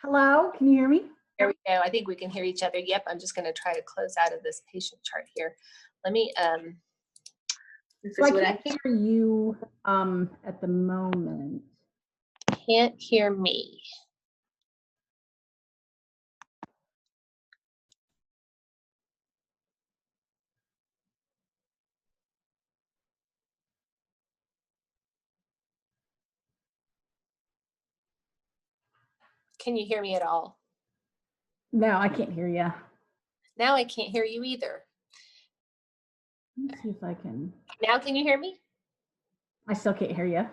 Hello, can you hear me? There we go. I think we can hear each other. Yep, I'm just going to try to close out of this patient chart here. Let me, So I can't hear you at the moment. Can't hear me. Can you hear me at all? No, I can't hear you. Now I can't hear you either. Let me see if I can. Now can you hear me? I still can't hear you.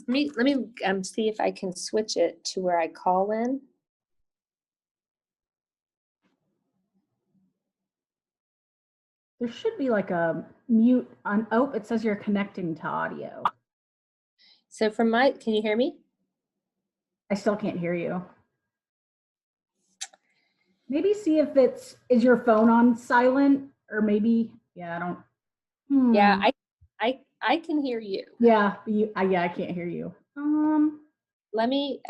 Let me see if I can switch it to where I call in. There should be like a mute on. Oh, it says you're connecting to audio. So from my, can you hear me? I still can't hear you. Maybe see if is your phone on silent, or maybe, yeah, I don't. Yeah, I can hear you. Yeah, yeah, I can't hear you. Let me,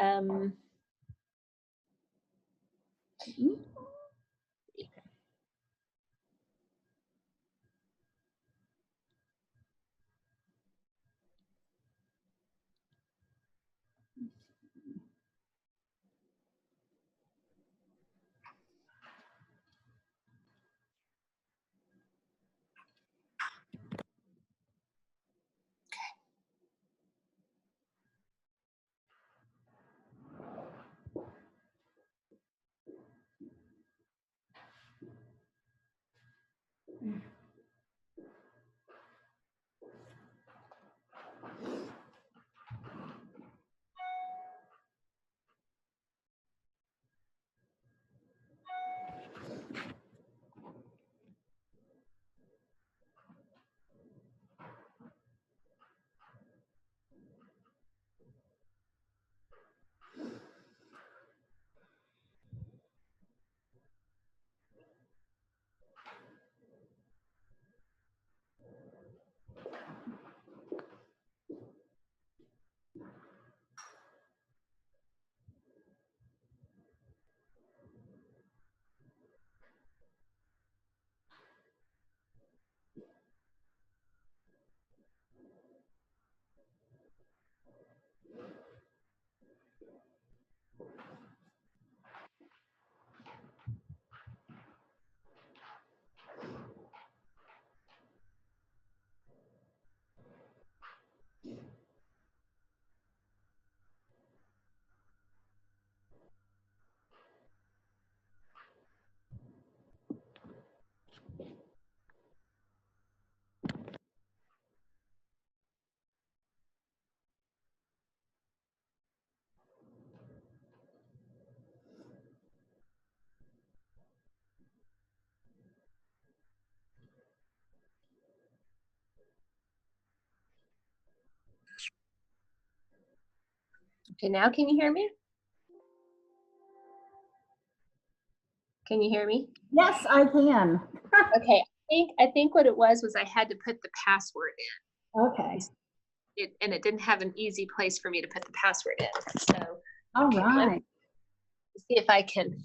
okay, now can you hear me? Can you hear me? Yes, I can. Okay, I think what it was I had to put the password in. Okay. And it didn't have an easy place for me to put the password in. So, all okay, right. let's see if I can.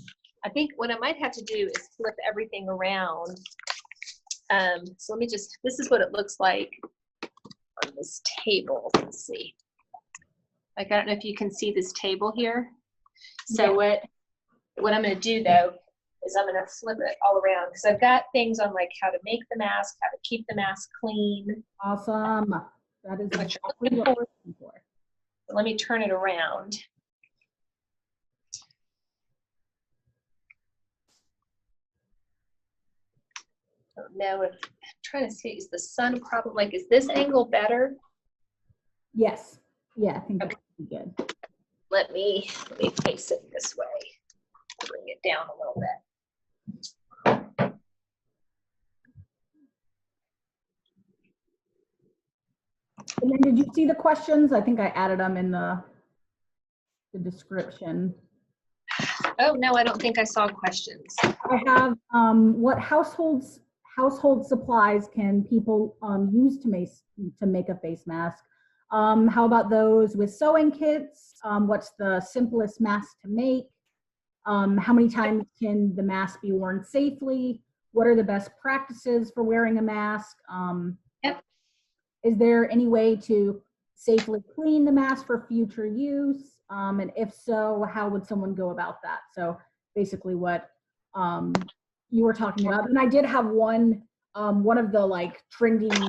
I think what I might have to do is flip everything around. So let me just, this is what it looks like on this table. Let's see. Like, I don't know if you can see this table here. So yeah. What I'm going to do though is I'm going to flip it all around, because I've got things on like how to make the mask, how to keep the mask clean. Awesome. That is exactly what we're looking for. So let me turn it around. I don't know if, I'm trying to see, is the sun probably, like, is this angle better? Yes. Yeah, I think that's good. Let me face it this way. Bring it down a little bit. And then did you see the questions? I think I added them in the description. Oh, no, I don't think I saw questions. I have what household supplies can people use to make a face mask? How about those with sewing kits? What's the simplest mask to make? How many times can the mask be worn safely? What are the best practices for wearing a mask? Yep. Is there any way to safely clean the mask for future use? And if so, how would someone go about that? So basically what you were talking about. And I did have one of the like trendy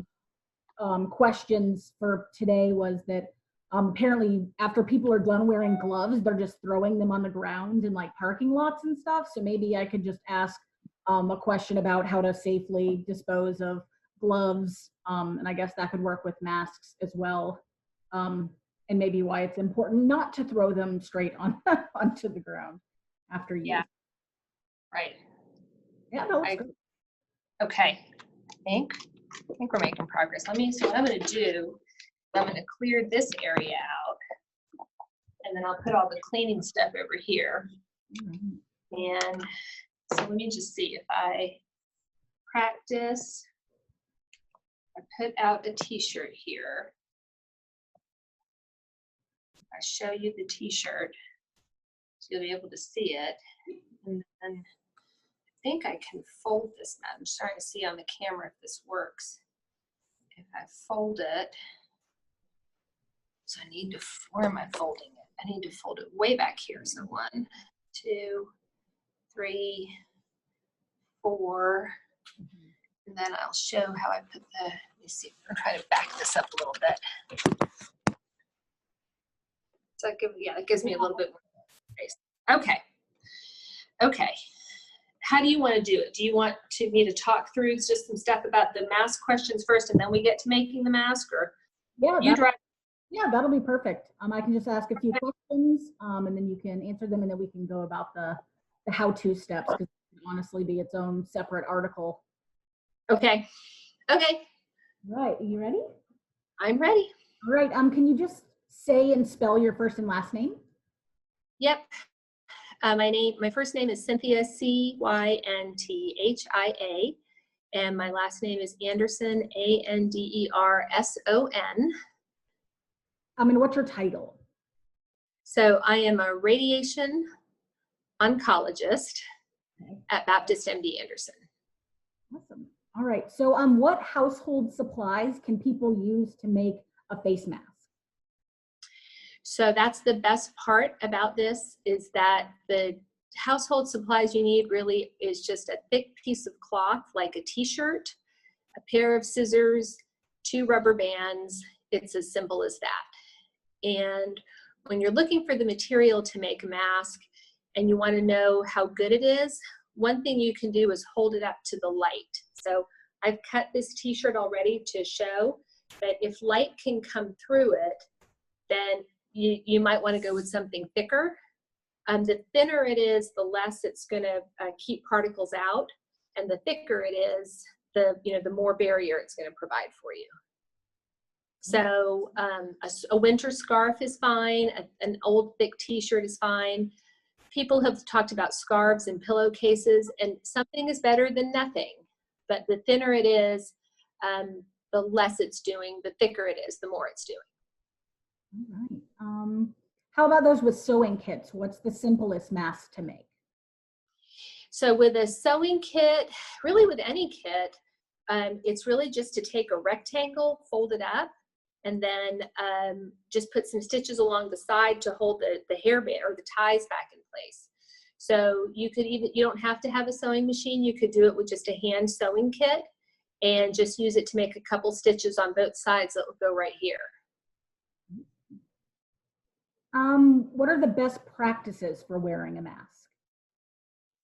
questions for today was that apparently after people are done wearing gloves, they're just throwing them on the ground in like parking lots and stuff. So maybe I could just ask a question about how to safely dispose of gloves. And I guess that could work with masks as well. And maybe why it's important not to throw them straight on onto the ground after use. Yeah. Right. Yeah, that looks good. Okay. I think we're making progress. So what I'm going to do, I'm going to clear this area out, and then I'll put all the cleaning stuff over here. And so let me just see if I practice. I put out a t-shirt here. I show you the t-shirt, so you'll be able to see it. And then I think I can fold this now. I'm just trying to see on the camera if this works. If I fold it, so I need to, where am I folding it? I need to fold it way back here. So 1, 2, 3, 4, and then I'll show how I put the, let me see, I'm trying to back this up a little bit. So it gives me a little bit more space. Okay. Okay. How do you want to do it? Do you want me to talk through just some stuff about the mask questions first, and then we get to making the mask, or yeah, that'll be perfect. I can just ask a few questions, and then you can answer them, and then we can go about the how-to steps, because it can honestly be its own separate article. Okay. Okay. All right. Are you ready? I'm ready. All right. Can you just say and spell your first and last name? Yep. My first name is Cynthia, Cynthia, and my last name is Anderson, Anderson. And what's your title? So I am a radiation oncologist at Baptist MD Anderson. Awesome. All right. So what household supplies can people use to make a face mask? So that's the best part about this, is that the household supplies you need really is just a thick piece of cloth, like a t-shirt, a pair of scissors, 2 rubber bands. It's as simple as that. And when you're looking for the material to make a mask and you want to know how good it is, one thing you can do is hold it up to the light. So I've cut this t-shirt already to show that if light can come through it, then you might want to go with something thicker. The thinner it is, the less it's going to keep particles out, and the thicker it is, the more barrier it's going to provide for you. So a winter scarf is fine. An old thick t-shirt is fine. People have talked about scarves and pillowcases, and something is better than nothing. But the thinner it is, the less it's doing. The thicker it is, the more it's doing. All right. How about those with sewing kits? What's the simplest mask to make? So with a sewing kit, really with any kit, it's really just to take a rectangle, fold it up, and then just put some stitches along the side to hold the hairband or the ties back in place. So you don't have to have a sewing machine. You could do it with just a hand sewing kit and just use it to make a couple stitches on both sides that will go right here. What are the best practices for wearing a mask?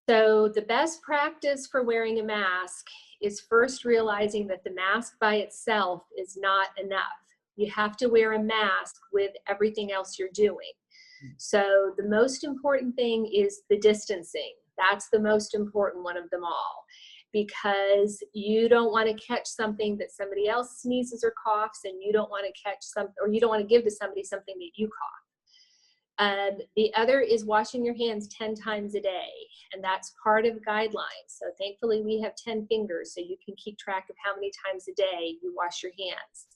So the best practice for wearing a mask is first realizing that the mask by itself is not enough. You have to wear a mask with everything else you're doing. So the most important thing is the distancing. That's the most important one of them all, because you don't want to catch something that somebody else sneezes or coughs, and you don't want to catch something, or you don't want to give to somebody something that you cough. The other is washing your hands 10 times a day, and that's part of guidelines. So thankfully we have 10 fingers, so you can keep track of how many times a day you wash your hands.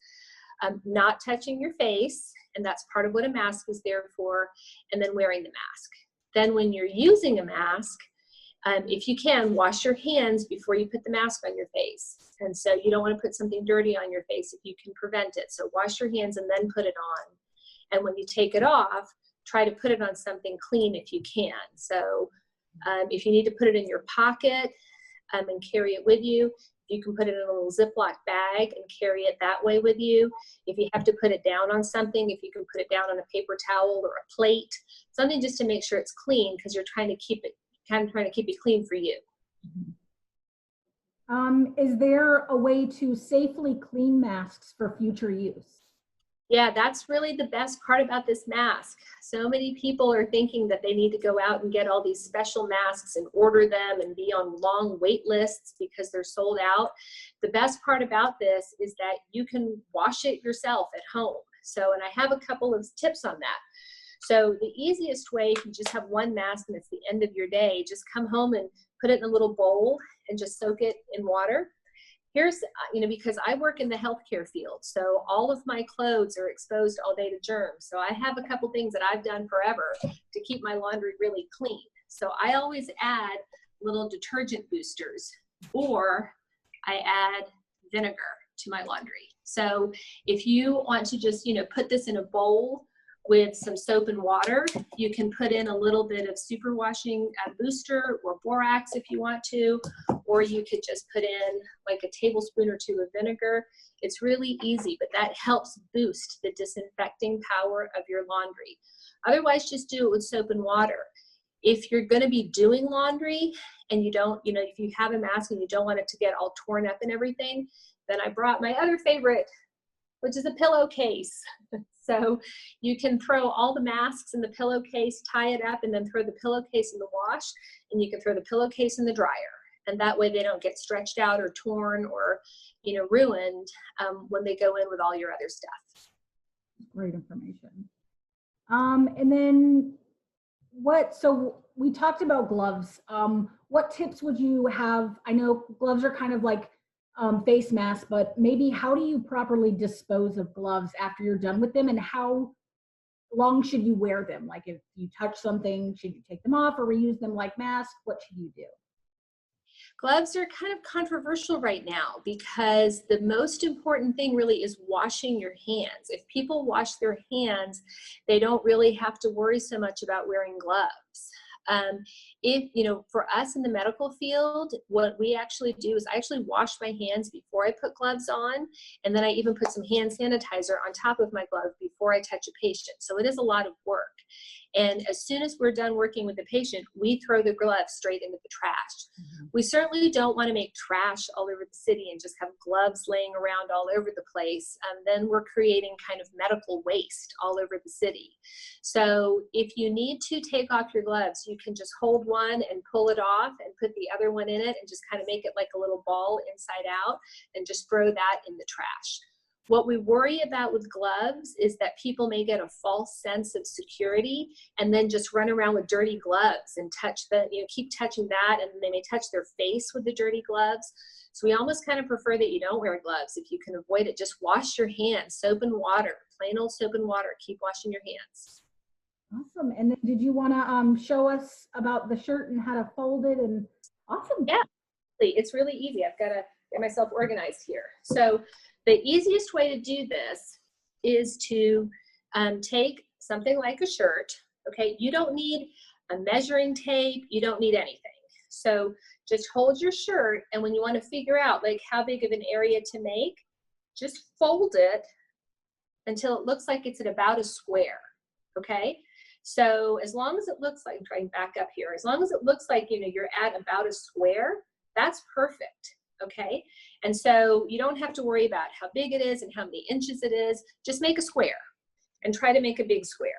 not touching your face, and that's part of what a mask is there for, and then wearing the mask. Then when you're using a mask, if you can, wash your hands before you put the mask on your face. And so you don't want to put something dirty on your face if you can prevent it. So wash your hands and then put it on. And when you take it off, try to put it on something clean if you can. So if you need to put it in your pocket and carry it with you, you can put it in a little Ziploc bag and carry it that way with you. If you have to put it down on something, if you can put it down on a paper towel or a plate, something just to make sure it's clean, because you're trying to keep it clean for you. Is there a way to safely clean masks for future use? Yeah, that's really the best part about this mask. So many people are thinking that they need to go out and get all these special masks and order them and be on long wait lists because they're sold out. The best part about this is that you can wash it yourself at home. So, and I have a couple of tips on that. So the easiest way, if you just have one mask and it's the end of your day, just come home and put it in a little bowl and just soak it in water. Here's, because I work in the healthcare field, so all of my clothes are exposed all day to germs. So I have a couple things that I've done forever to keep my laundry really clean. So I always add little detergent boosters, or I add vinegar to my laundry. So if you want to just, put this in a bowl with some soap and water, you can put in a little bit of superwashing booster or borax if you want to, or you could just put in like a tablespoon or two of vinegar. It's really easy, but that helps boost the disinfecting power of your laundry. Otherwise, just do it with soap and water. If you're going to be doing laundry and you don't, if you have a mask and you don't want it to get all torn up and everything, then I brought my other favorite, which is a pillowcase. So you can throw all the masks in the pillowcase, tie it up, and then throw the pillowcase in the wash, and you can throw the pillowcase in the dryer. And that way they don't get stretched out or torn or, ruined when they go in with all your other stuff. Great information. And then so we talked about gloves. What tips would you have? I know gloves are kind of like face masks, but maybe how do you properly dispose of gloves after you're done with them, and how long should you wear them? Like if you touch something, should you take them off or reuse them like masks? What should you do? Gloves are kind of controversial right now because the most important thing really is washing your hands. If people wash their hands, they don't really have to worry so much about wearing gloves. For us in the medical field, what we actually do is I actually wash my hands before I put gloves on, and then I even put some hand sanitizer on top of my glove before I touch a patient. So it is a lot of work. And as soon as we're done working with the patient, we throw the gloves straight into the trash. Mm-hmm. We certainly don't want to make trash all over the city and just have gloves laying around all over the place. Then we're creating kind of medical waste all over the city. So if you need to take off your gloves, you can just hold one and pull it off and put the other one in it and just kind of make it like a little ball inside out and just throw that in the trash. What we worry about with gloves is that people may get a false sense of security and then just run around with dirty gloves and keep touching that, and they may touch their face with the dirty gloves. So we almost kind of prefer that you don't wear gloves. If you can avoid it, just wash your hands, soap and water, plain old soap and water. Keep washing your hands. Awesome. And then did you want to show us about the shirt and how to fold it? And awesome. Yeah, it's really easy. I've got to get myself organized here. So the easiest way to do this is to take something like a shirt. Okay, you don't need a measuring tape. You don't need anything. So just hold your shirt, and when you want to figure out like how big of an area to make, just fold it until it looks like it's at about a square. Okay, so as long as it looks like, trying back up here, as long as it looks like you're at about a square, that's perfect. Okay, and so you don't have to worry about how big it is and how many inches it is. Just make a square and try to make a big square.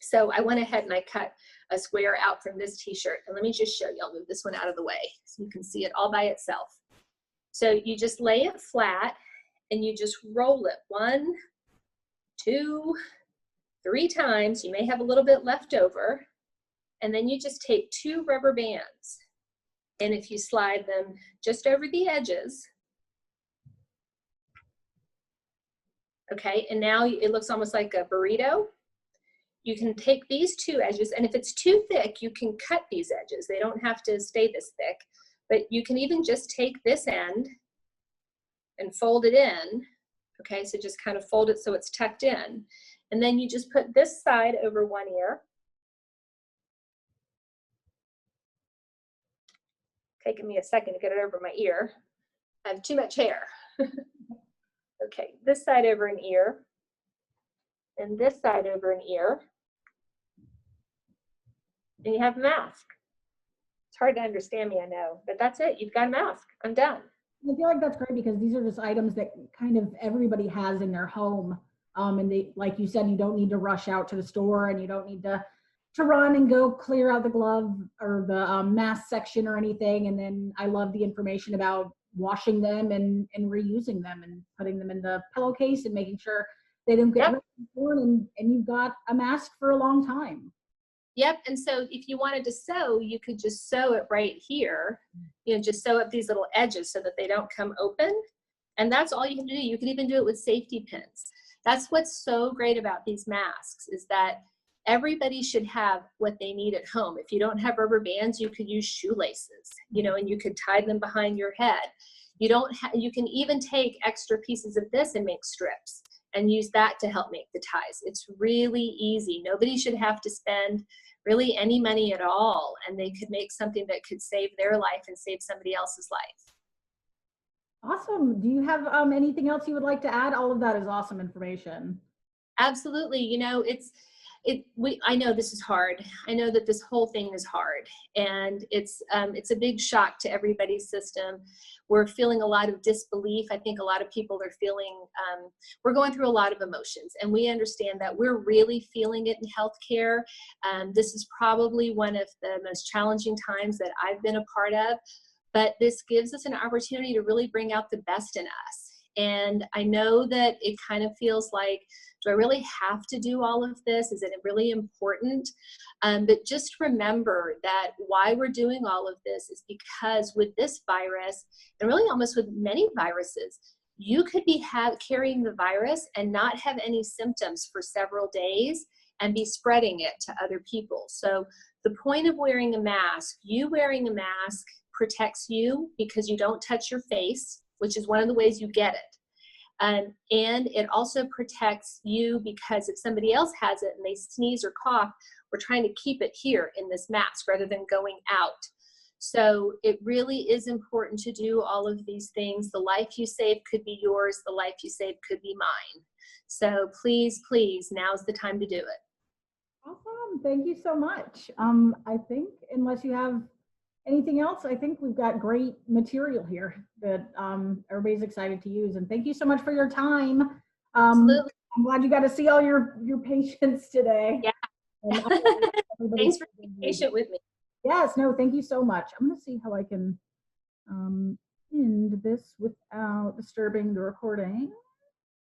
So I went ahead and I cut a square out from this t-shirt, and let me just show you. I'll move this one out of the way so you can see it all by itself. So you just lay it flat and you just roll it 1, 2, 3 times. You may have a little bit left over, and then you just take 2 rubber bands. And if you slide them just over the edges, Okay, and now it looks almost like a burrito. You can take these two edges, and if it's too thick, you can cut these edges. They don't have to stay this thick, but you can even just take this end and fold it in. Okay, so just kind of fold it so it's tucked in. And then you just put this side over one ear. Taking me a second to get it over my ear. I have too much hair. Okay, this side over an ear, and this side over an ear. And you have a mask. It's hard to understand me, I know, but that's it. You've got a mask. I'm done. I feel like that's great because these are just items that kind of everybody has in their home. And they, like you said, you don't need to rush out to the store, and you don't need to run and go clear out the glove or the mask section or anything. And then I love the information about washing them and reusing them and putting them in the pillowcase and making sure they don't get torn, and you've got a mask for a long time. Yep, and so if you wanted to sew, you could just sew it right here. You know, just sew up these little edges so that they don't come open. And that's all you can do. You can even do it with safety pins. That's what's so great about these masks, is that everybody should have what they need at home. If you don't have rubber bands, you could use shoelaces, you know, and you could tie them behind your head. You can even take extra pieces of this and make strips and use that to help make the ties. It's really easy. Nobody should have to spend really any money at all, and they could make something that could save their life and save somebody else's life. Awesome. Do you have anything else you would like to add? All of that is awesome information. Absolutely. You know, I know this is hard. I know that this whole thing is hard, and it's a big shock to everybody's system. We're feeling a lot of disbelief. I think a lot of people are feeling, we're going through a lot of emotions, and we understand that we're really feeling it in healthcare. This is probably one of the most challenging times that I've been a part of, but this gives us an opportunity to really bring out the best in us. And I know that it kind of feels like, do I really have to do all of this? Is it really important? But just remember that why we're doing all of this is because with this virus, and really almost with many viruses, you could be carrying the virus and not have any symptoms for several days and be spreading it to other people. So the point of wearing a mask, you wearing a mask protects you because you don't touch your face, which is one of the ways you get it. And it also protects you because if somebody else has it and they sneeze or cough, we're trying to keep it here in this mask rather than going out. So it really is important to do all of these things. The life you save could be yours. The life you save could be mine. So please, please, now's the time to do it. Awesome. Thank you so much. I think unless you have anything else, I think we've got great material here that everybody's excited to use. And thank you so much for your time. Absolutely. I'm glad you got to see all your patients today. Yeah. Thanks for being patient with me. Yes, no, thank you so much. I'm going to see how I can end this without disturbing the recording.